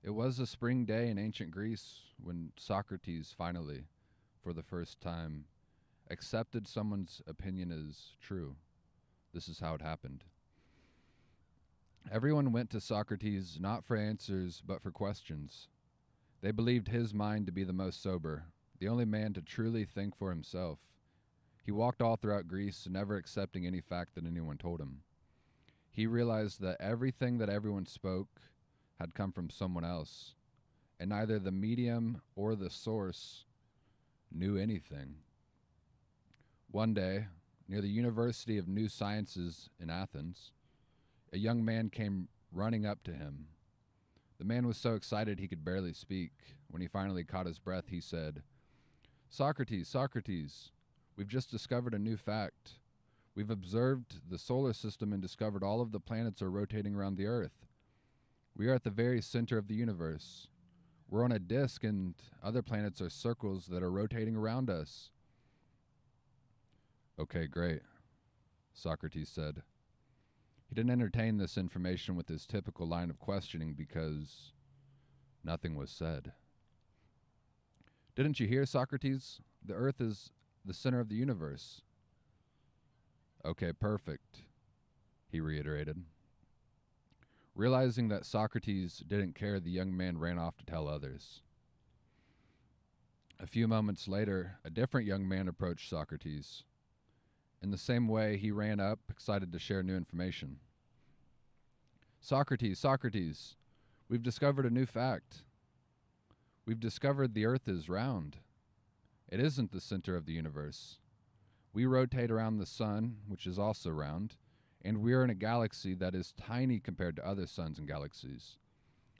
It was a spring day in ancient Greece when Socrates finally, for the first time, accepted someone's opinion as true. This is how it happened. Everyone went to Socrates not for answers, but for questions. They believed his mind to be the most sober, the only man to truly think for himself. He walked all throughout Greece, never accepting any fact that anyone told him. He realized that everything that everyone spoke had come from someone else, and neither the medium or the source knew anything. One day, near the University of New Sciences in Athens, a young man came running up to him. The man was so excited he could barely speak. When he finally caught his breath, he said, "Socrates, Socrates, we've just discovered a new fact. We've observed the solar system and discovered all of the planets are rotating around the Earth. We are at the very center of the universe. We're on a disk and other planets are circles that are rotating around us." "Okay, great," Socrates said. He didn't entertain this information with his typical line of questioning because nothing was said. "Didn't you hear, Socrates? The Earth is the center of the universe." "Okay, perfect," he reiterated. Realizing that Socrates didn't care, the young man ran off to tell others. A few moments later, a different young man approached Socrates. In the same way, he ran up, excited to share new information. "Socrates, Socrates, we've discovered a new fact. We've discovered the Earth is round. It isn't the center of the universe. We rotate around the sun, which is also round, and we are in a galaxy that is tiny compared to other suns and galaxies.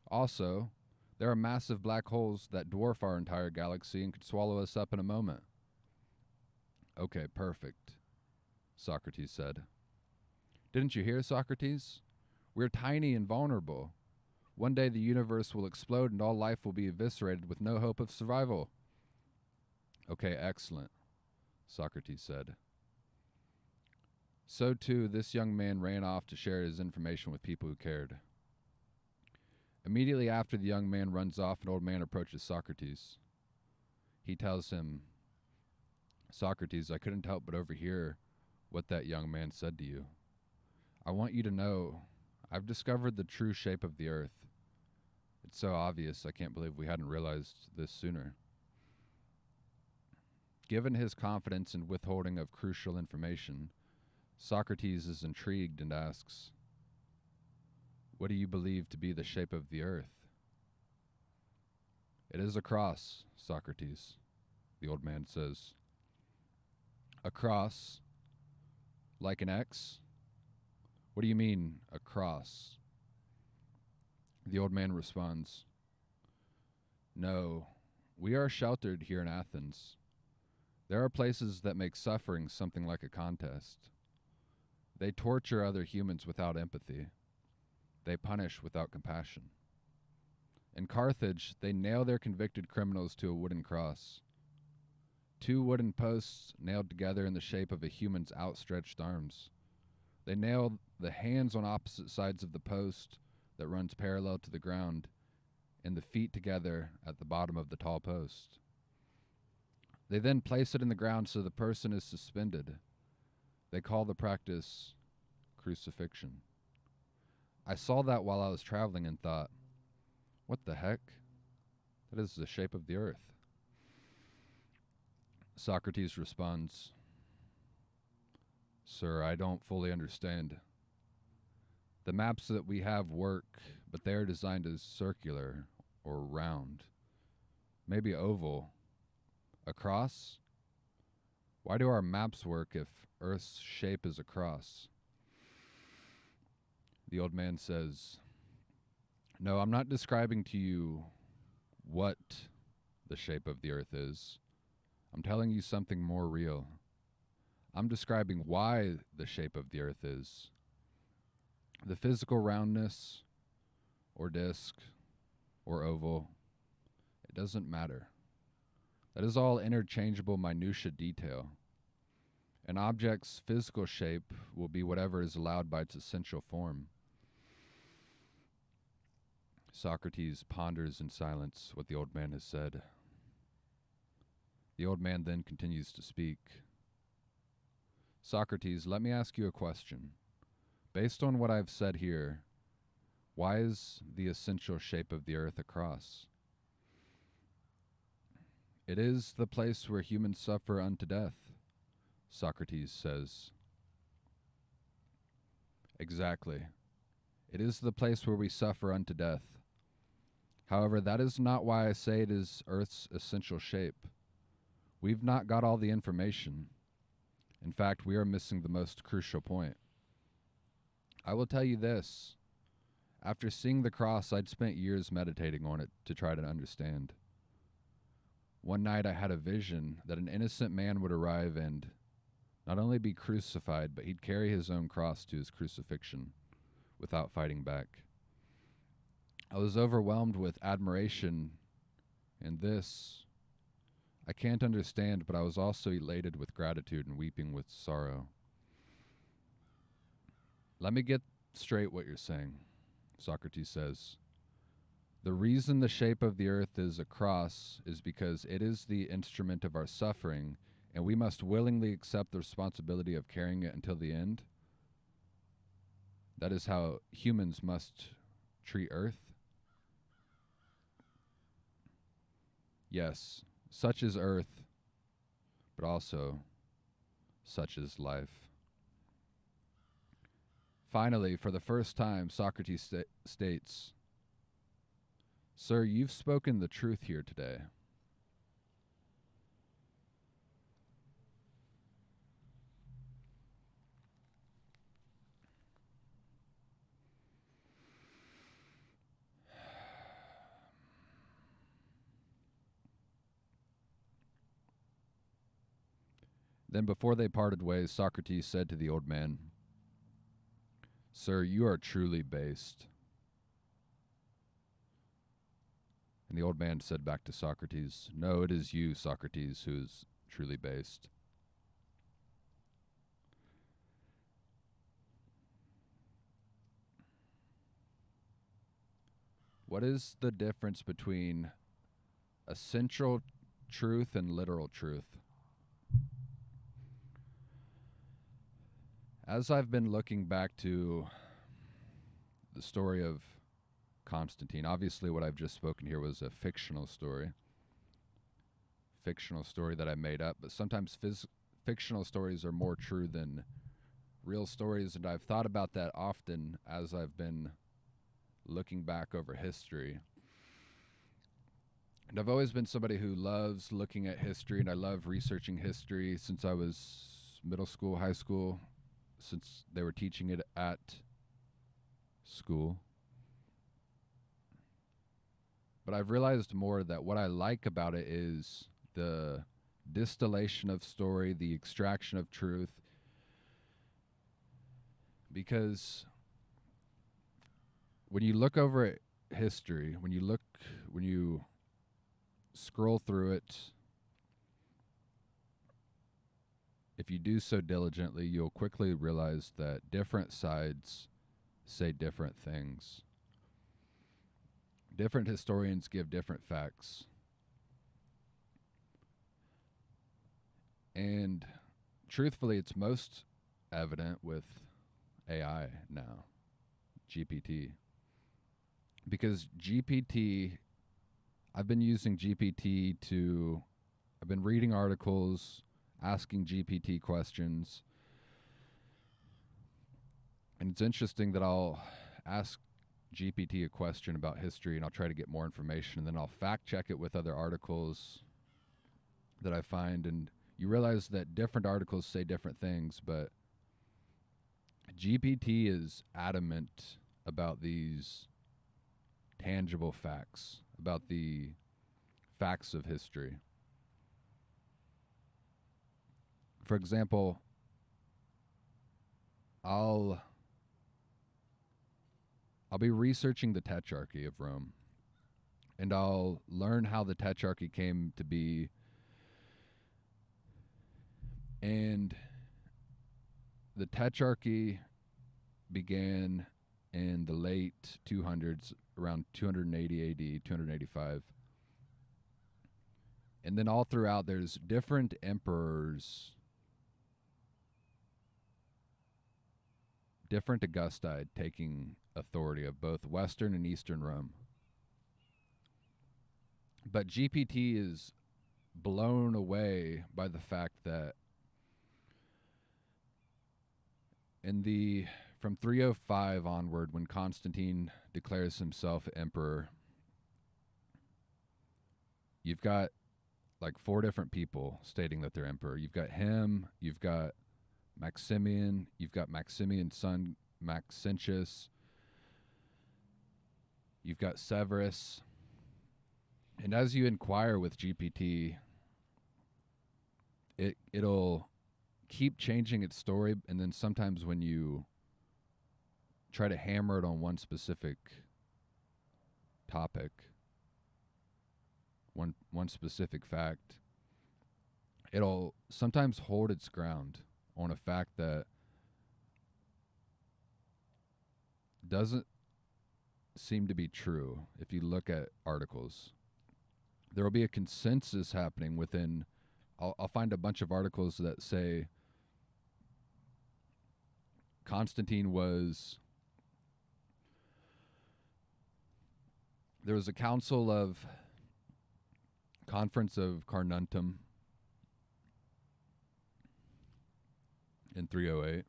Also, there are massive black holes that dwarf our entire galaxy and could swallow us up in a moment." "Okay, perfect," Socrates said. "Didn't you hear, Socrates? We're tiny and vulnerable. One day the universe will explode and all life will be eviscerated with no hope of survival." "Okay, excellent," Socrates said. So too, this young man ran off to share his information with people who cared. Immediately after the young man runs off, an old man approaches Socrates. He tells him, "Socrates, I couldn't help but overhear what that young man said to you. I want you to know, I've discovered the true shape of the Earth. It's so obvious, I can't believe we hadn't realized this sooner." Given his confidence and withholding of crucial information, Socrates is intrigued and asks, "What do you believe to be the shape of the Earth?" "It is a cross, Socrates," the old man says. "A cross? Like an X? What do you mean, a cross?" The old man responds, "No, we are sheltered here in Athens. There are places that make suffering something like a contest. They torture other humans without empathy. They punish without compassion. In Carthage, they nail their convicted criminals to a wooden cross. 2 wooden posts nailed together in the shape of a human's outstretched arms. They nail the hands on opposite sides of the post that runs parallel to the ground, and the feet together at the bottom of the tall post. They then place it in the ground so the person is suspended. They call the practice crucifixion. I saw that while I was traveling and thought, what the heck? That is the shape of the Earth." Socrates responds, "Sir, I don't fully understand. The maps that we have work, but they are designed as circular or round. Maybe oval. A cross? Why do our maps work if Earth's shape is a cross?" The old man says, "No, I'm not describing to you what the shape of the Earth is. I'm telling you something more real. I'm describing why the shape of the Earth is. The physical roundness, or disk, or oval, it doesn't matter. That is all interchangeable minutia detail. An object's physical shape will be whatever is allowed by its essential form. Socrates ponders in silence what the old man has said. The old man then continues to speak. Socrates, let me ask you a question. Based on what I've said here, why is the essential shape of the earth a cross? It is the place where humans suffer unto death, Socrates says. Exactly. It is the place where we suffer unto death. However, that is not why I say it is Earth's essential shape. We've not got all the information. In fact, we are missing the most crucial point. I will tell you this. After seeing the cross, I'd spent years meditating on it to try to understand. One night I had a vision that an innocent man would arrive and not only be crucified, but he'd carry his own cross to his crucifixion without fighting back. I was overwhelmed with admiration, and this I can't understand, but I was also elated with gratitude and weeping with sorrow. Let me get straight what you're saying, Socrates says. The reason the shape of the earth is a cross is because it is the instrument of our suffering, and we must willingly accept the responsibility of carrying it until the end. That is how humans must treat Earth. Yes, such is Earth, but also such is life. Finally, for the first time, Socrates states, Sir, you've spoken the truth here today. Then before they parted ways, Socrates said to the old man, Sir, you are truly based. And the old man said back to Socrates, No, it is you, Socrates, who is truly based. What is the difference between essential truth and literal truth? As I've been looking back to the story of Constantine, obviously what I've just spoken here was a fictional story that I made up, but sometimes fictional stories are more true than real stories, and I've thought about that often as I've been looking back over history. And I've always been somebody who loves looking at history, and I love researching history since I was middle school, high school, since they were teaching it at school. But I've realized more that what I like about it is the distillation of story, the extraction of truth, because when you look over at history, when you scroll through it, if you do so diligently, you'll quickly realize that different sides say different things. Different historians give different facts. And truthfully, it's most evident with AI now, GPT. Because I've been using GPT I've been reading articles, asking GPT questions. And it's interesting that I'll ask GPT a question about history and I'll try to get more information, and then I'll fact check it with other articles that I find, and you realize that different articles say different things, but GPT is adamant about these tangible facts, about the facts of history. For example, I'll be researching the Tetrarchy of Rome, and I'll learn how the Tetrarchy came to be. And the Tetrarchy began in the late 200s around 280 AD, 285. And then all throughout, there's different emperors, different Augusti taking authority of both Western and Eastern Rome. But GPT is blown away by the fact that from 305 onward, when Constantine declares himself emperor, you've got like 4 different people stating that they're emperor. You've got him, you've got Maximian, you've got Maximian's son Maxentius, you've got Severus. And as you inquire with GPT, it'll keep changing its story, and then sometimes when you try to hammer it on one specific topic, one specific fact, it'll sometimes hold its ground on a fact that doesn't seem to be true. If you look at articles, there will be a consensus happening within. I'll find a bunch of articles that say Constantine was. There was a conference of Carnuntum in 308.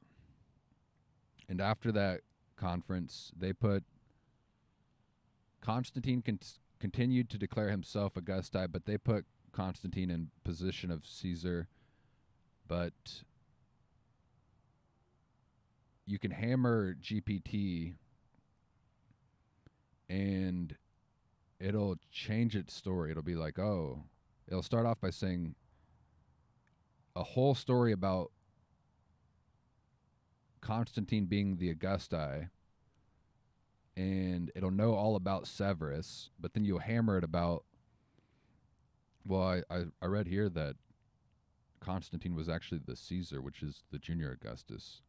And after that conference, they put Constantine continued to declare himself Augusti, but they put Constantine in position of Caesar. But you can hammer GPT and it'll change its story. It'll be like, oh, it'll start off by saying a whole story about Constantine being the Augusti, and it'll know all about Severus, but then you'll hammer it about, well, I read here that Constantine was actually the Caesar, which is the junior Augustus.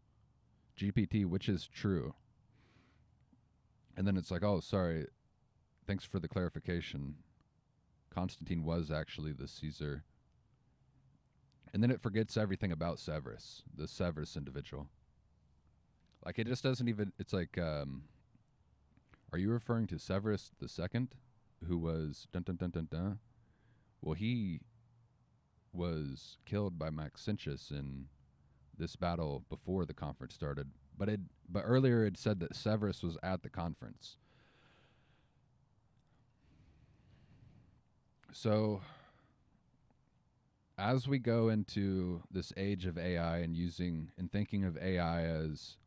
GPT, which is true. And then it's like, oh, sorry, thanks for the clarification. Constantine was actually the Caesar. And then it forgets everything about Severus, the Severus individual. Like, it just doesn't even, it's like, are you referring to Severus the second, who was dun dun dun dun dun? Well, he was killed by Maxentius in this battle before the conference started. But earlier it said that Severus was at the conference. So as we go into this age of AI and thinking of AI as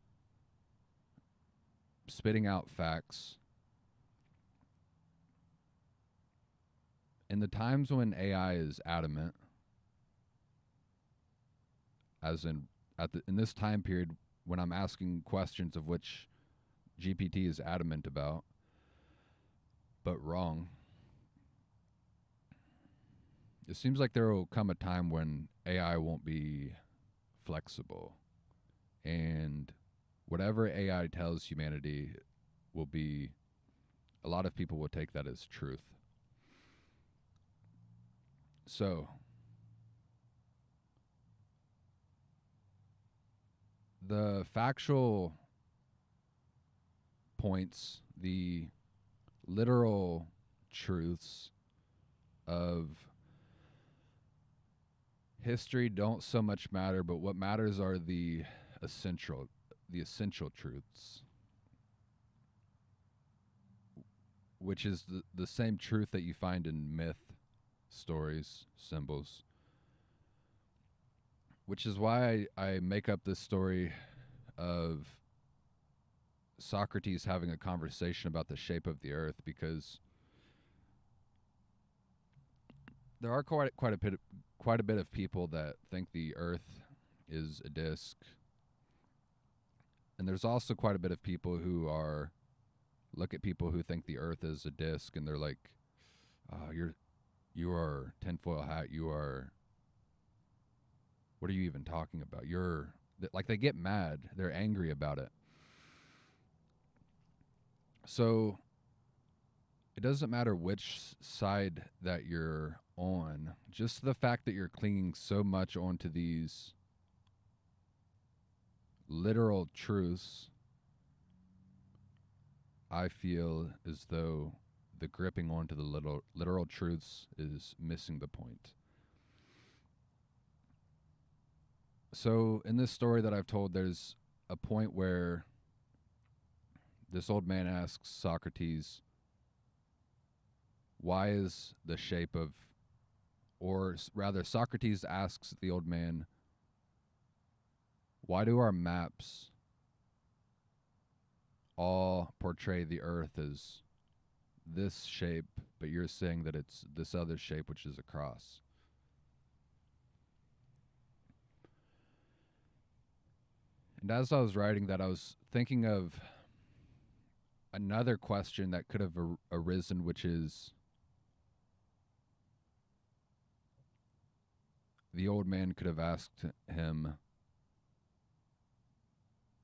spitting out facts, in the times when AI is adamant, as in in this time period when I'm asking questions of which GPT is adamant about, but wrong, it seems like there will come a time when AI won't be flexible, and whatever AI tells humanity will be, a lot of people will take that as truth. So, the factual points, the literal truths of history don't so much matter, but what matters are the essential truths, which is the same truth that you find in myth, stories, symbols. Which is why I make up this story of Socrates having a conversation about the shape of the earth, because there are quite a bit of people that think the earth is a disc. And there's also quite a bit of people who look at people who think the earth is a disc, and they're like, oh, you are tinfoil hat, what are you even talking about? Like, they get mad. They're angry about it. So it doesn't matter which side that you're on, just the fact that you're clinging so much onto these literal truths, I feel as though the gripping onto the literal truths is missing the point. So in this story that I've told, there's a point where this old man asks Socrates, why is the shape of, or rather, Socrates asks the old man, why do our maps all portray the earth as this shape, but you're saying that it's this other shape, which is a cross? And as I was writing that, I was thinking of another question that could have arisen, which is, the old man could have asked him,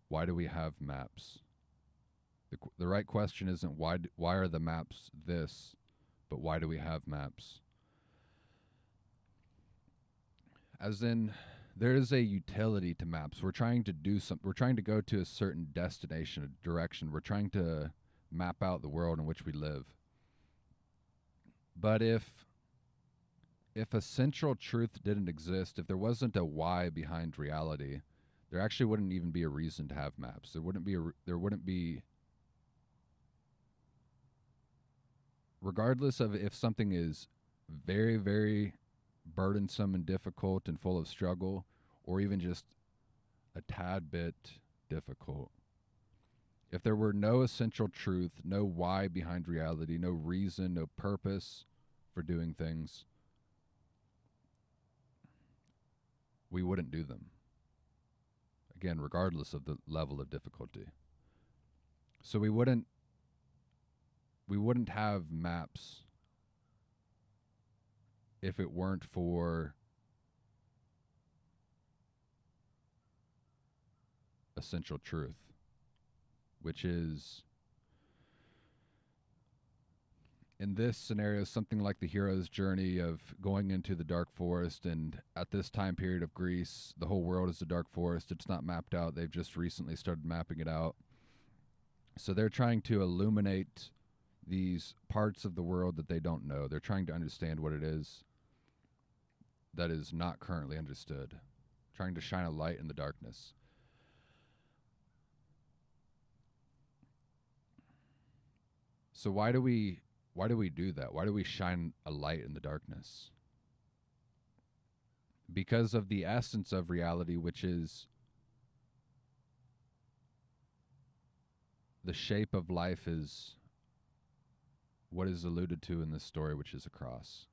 why do we have maps? The right question isn't why are the maps this, but why do we have maps? As in, there is a utility to maps. We're trying to do something. We're trying to go to a certain destination, a direction. We're trying to map out the world in which we live. But if a central truth didn't exist, if there wasn't a why behind reality, there actually wouldn't even be a reason to have maps. There wouldn't be regardless of if something is very, very burdensome and difficult and full of struggle, or even just a tad bit difficult. If there were no essential truth, no why behind reality, no reason, no purpose for doing things, we wouldn't do them. Again, regardless of the level of difficulty. So we wouldn't have maps if it weren't for essential truth, which is, in this scenario, something like the hero's journey of going into the dark forest. And at this time period of Greece, the whole world is a dark forest. It's not mapped out. They've just recently started mapping it out. So they're trying to illuminate these parts of the world that they don't know. They're trying to understand what it is that is not currently understood, trying to shine a light in the darkness. So why do we do that? Why do we shine a light in the darkness? Because of the essence of reality, which is the shape of life is what is alluded to in this story, which is a cross.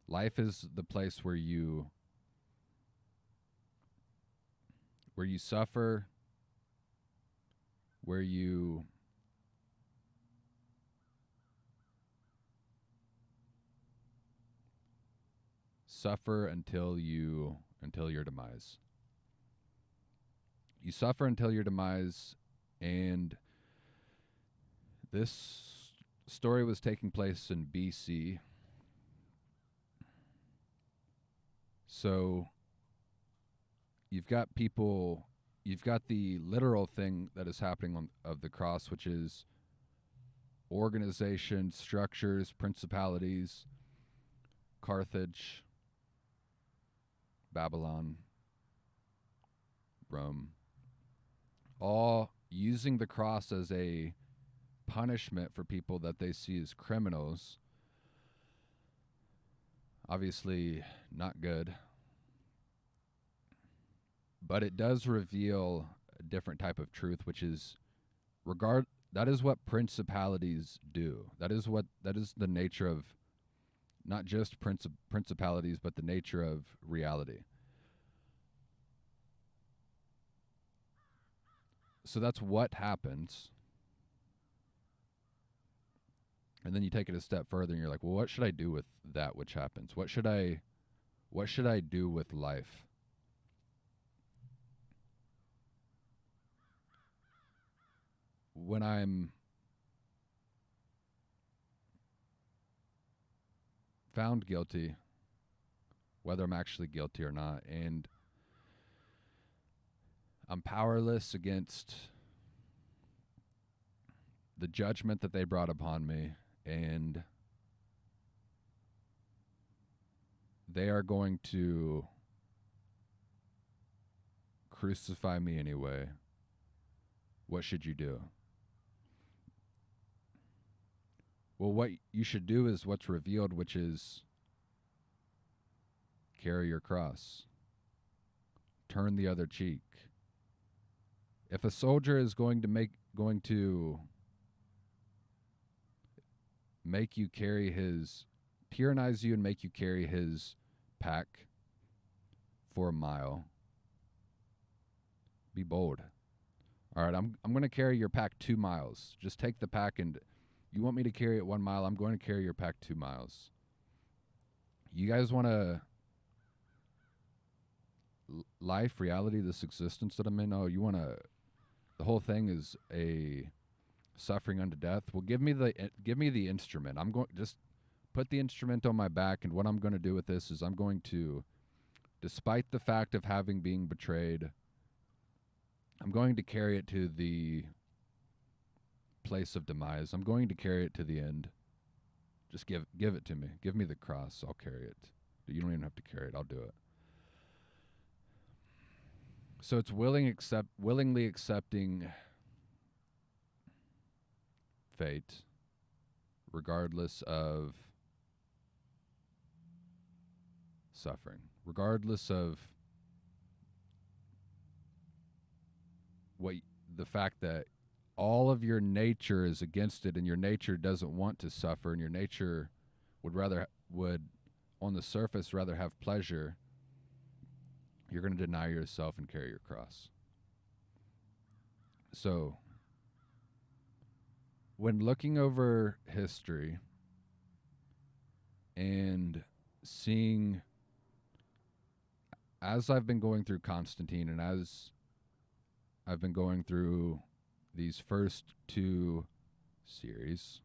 Life is the place where you suffer, where you suffer until your demise. You suffer until your demise, and this story was taking place in BC. So you've got the literal thing that is happening of the cross, which is organization, structures, principalities, Carthage, Babylon, Rome, all using the cross as a punishment for people that they see as criminals. Obviously not good. But it does reveal a different type of truth, which is that is what principalities do. That is the nature of not just principalities, but the nature of reality. So that's what happens. And then you take it a step further and you're like, well, what should I do with that which happens? What should I do with life? When I'm found guilty, whether I'm actually guilty or not, and I'm powerless against the judgment that they brought upon me, and they are going to crucify me anyway. What should you do? Well, what you should do is what's revealed, which is carry your cross. Turn the other cheek. If a soldier is going to make you carry tyrannize you and make you carry his pack for a mile, be bold. All right, I'm going to carry your pack 2 miles. Just take the pack, and you want me to carry it 1 mile, I'm going to carry your pack 2 miles. You guys want to life, reality, this existence that I'm in? Oh, you want to, the whole thing is a suffering unto death. Well, give me the instrument. I'm going, just put the instrument on my back, and what I'm going to do with this is I'm going to, despite the fact of having been betrayed, I'm going to carry it to the place of demise. I'm going to carry it to the end. Just give it to me. Give me the cross. I'll carry it. You don't even have to carry it. I'll do it. So it's willingly accepting fate, regardless of suffering, regardless of the fact that all of your nature is against it, and your nature doesn't want to suffer, and your nature would on the surface rather have pleasure. You're going to deny yourself and carry your cross. So, when looking over history and seeing, as I've been going through Constantine, and as I've been going through these first 2 series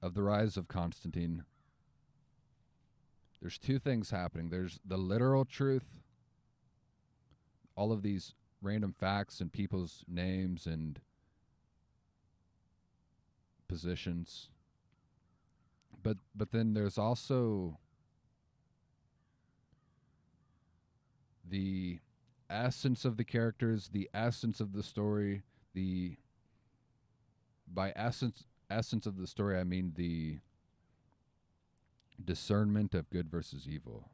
of the rise of Constantine, there's 2 things happening. There's the literal truth, all of these random facts and people's names and positions. But then there's also the essence of the characters, the essence of the story, by essence of the story, I mean the discernment of good versus evil.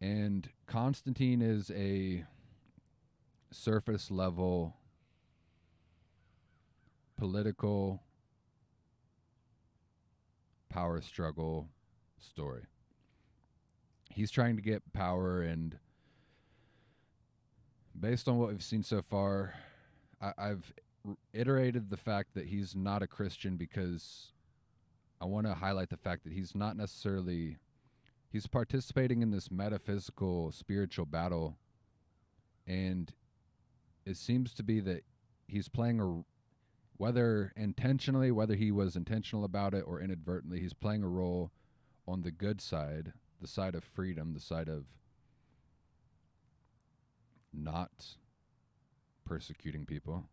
And Constantine is a surface level political power struggle story. He's trying to get power, and based on what we've seen so far, I've iterated the fact that he's not a Christian because I want to highlight the fact that he's not necessarily, he's participating in this metaphysical spiritual battle, and it seems to be that he's playing whether he was intentional about it or inadvertently, he's playing a role on the good side, the side of freedom, the side of not persecuting people.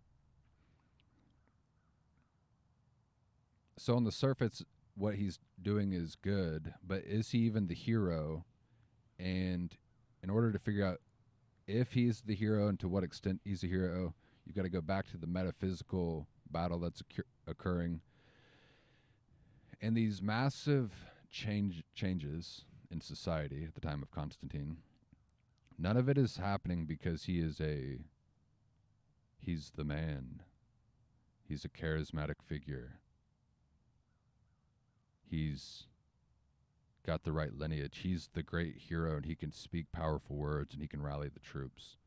So on the surface, what he's doing is good, but is he even the hero? And in order to figure out if he's the hero and to what extent he's a hero, you've got to go back to the metaphysical battle that's occurring. And these massive changes in society at the time of Constantine, none of it is happening because he's the man. He's a charismatic figure. He's got the right lineage. He's the great hero, and he can speak powerful words, and he can rally the troops.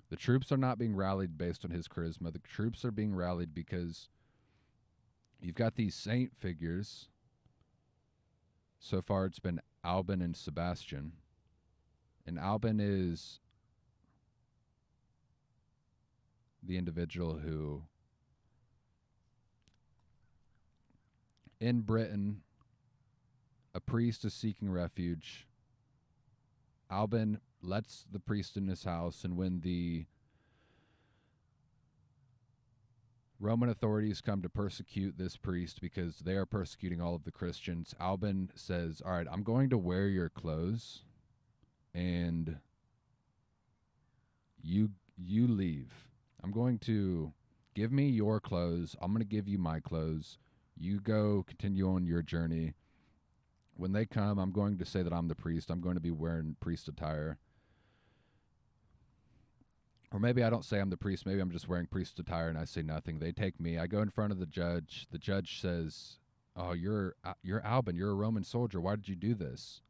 The troops are not being rallied based on his charisma. The troops are being rallied because you've got these saint figures. So far it's been Albin and Sebastian. And Albin is the individual who in Britain, a priest is seeking refuge. Albin lets the priest in his house, and when the Roman authorities come to persecute this priest because they are persecuting all of the Christians, Albin says, all right, I'm going to wear your clothes, and you leave. I'm going to give me your clothes. I'm going to give you my clothes. You go continue on your journey. When they come, I'm going to say that I'm the priest. I'm going to be wearing priest attire. Or maybe I don't say I'm the priest. Maybe I'm just wearing priest attire and I say nothing. They take me. I go in front of the judge. The judge says, oh, you're Albin. You're a Roman soldier. Why did you do this?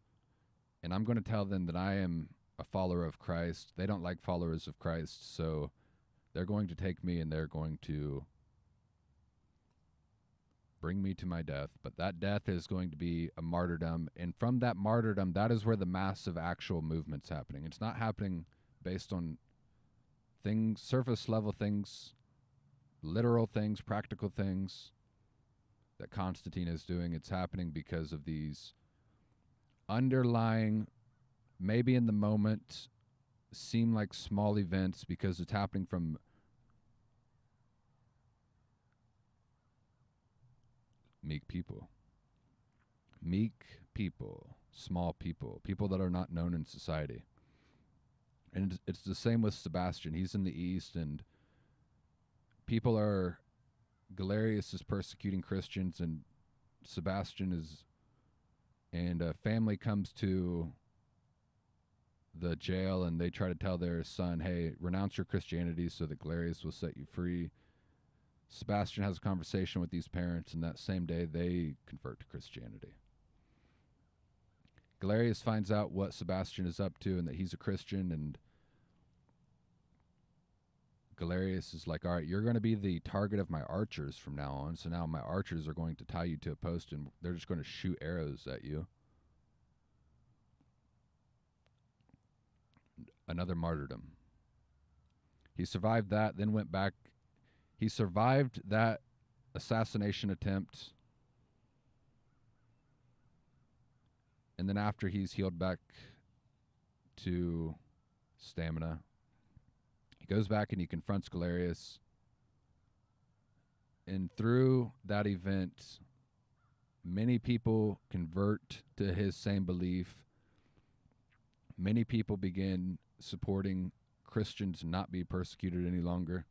And I'm going to tell them that I am a follower of Christ. They don't like followers of Christ, so they're going to take me and they're going to bring me to my death. But that death is going to be a martyrdom. And from that martyrdom, that is where the massive actual movement's happening. It's not happening based on things, surface level things, literal things, practical things that Constantine is doing. It's happening because of these underlying, maybe in the moment, seem like small events because it's happening from meek people, small people that are not known in society. And it's the same with Sebastian. He's in the East, and Galerius is persecuting Christians, and Sebastian is, and a family comes to the jail, and they try to tell their son, hey, renounce your Christianity so that Galerius will set you free. Sebastian has a conversation with these parents, and that same day they convert to Christianity. Galerius finds out what Sebastian is up to and that he's a Christian, and Galerius is like, all right, you're going to be the target of my archers from now on. So now my archers are going to tie you to a post, and they're just going to shoot arrows at you. Another martyrdom. He survived that, then went back. He survived that assassination attempt. And then after he's healed back to stamina, he goes back and he confronts Galerius. And through that event, many people convert to his same belief. Many people begin supporting Christians not be persecuted any longer.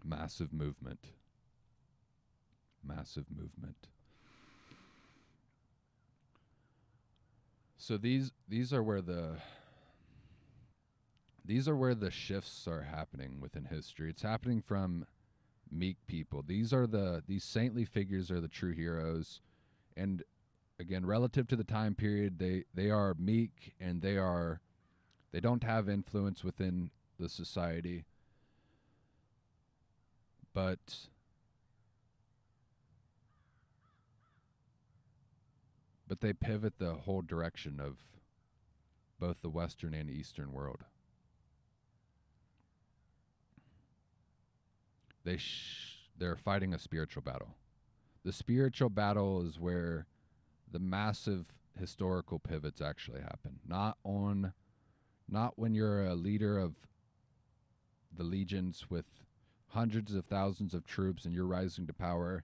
Massive movement. So these are where the shifts are happening within history. It's happening from meek people. These saintly figures are the true heroes. And again, relative to the time period, they are meek, and they don't have influence within the society. But they pivot the whole direction of both the Western and Eastern world. They're fighting a spiritual battle. The spiritual battle is where the massive historical pivots actually happen. Not when you're a leader of the legions with hundreds of thousands of troops and you're rising to power.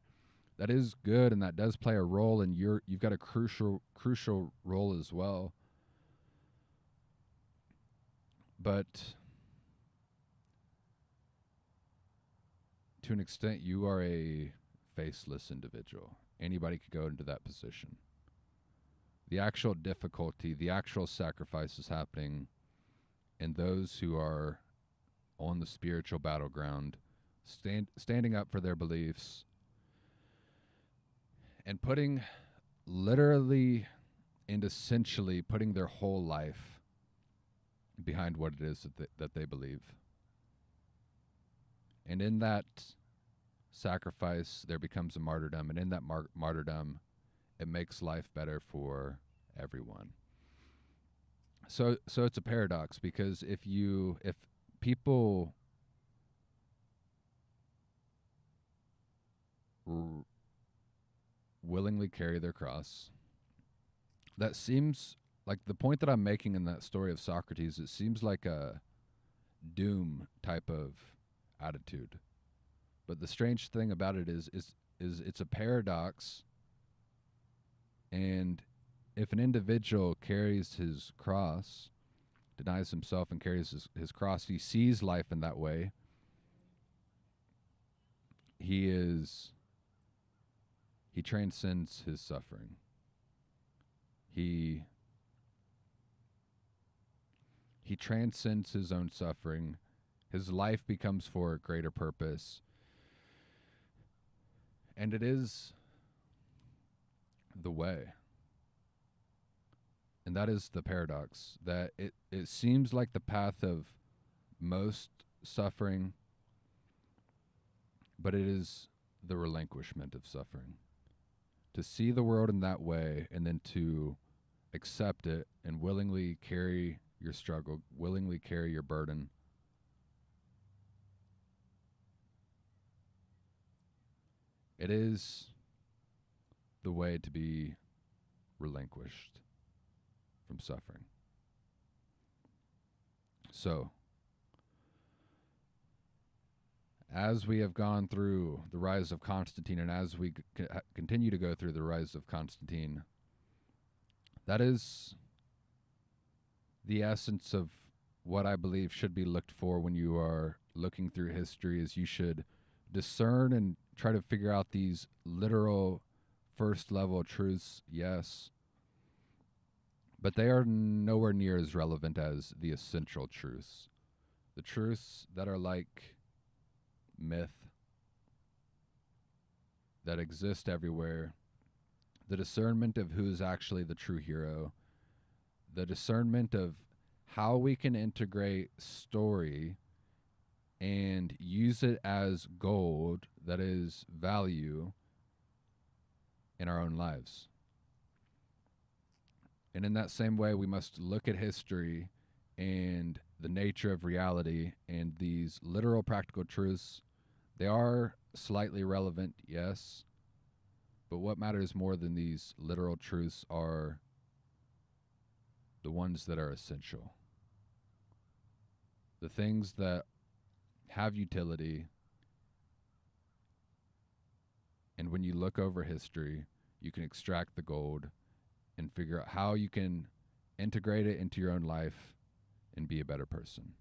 That is good, and that does play a role, and you've got a crucial role as well. But to an extent, you are a faceless individual. Anybody could go into that position. The actual difficulty, the actual sacrifice is happening in those who are on the spiritual battleground, standing up for their beliefs, and putting literally and essentially putting their whole life behind what it is that they believe. And in that sacrifice, there becomes a martyrdom, and in that martyrdom, it makes life better for everyone. So it's a paradox, because if people r- willingly carry their cross. That seems like the point that I'm making in that story of Socrates. It seems like a doom type of attitude. But the strange thing about it is it's a paradox. And if an individual carries his cross, denies himself and carries his cross, he sees life in that way. He transcends his suffering. He transcends his own suffering. His life becomes for a greater purpose. And it is the way. And that is the paradox, that it seems like the path of most suffering, but it is the relinquishment of suffering. To see the world in that way and then to accept it and willingly carry your struggle, willingly carry your burden. It is the way to be relinquished from suffering. So, as we have gone through the rise of Constantine and as we continue to go through the rise of Constantine, that is the essence of what I believe should be looked for when you are looking through history. Is you should discern and try to figure out these literal first level truths, yes, but they are nowhere near as relevant as the essential truths. The truths that are like myth, that exist everywhere, the discernment of who is actually the true hero, the discernment of how we can integrate story and use it as gold that is value in our own lives. And in that same way, we must look at history and the nature of reality and these literal practical truths. They are slightly relevant, yes, but what matters more than these literal truths are the ones that are essential. The things that have utility. And when you look over history, you can extract the gold and figure out how you can integrate it into your own life and be a better person.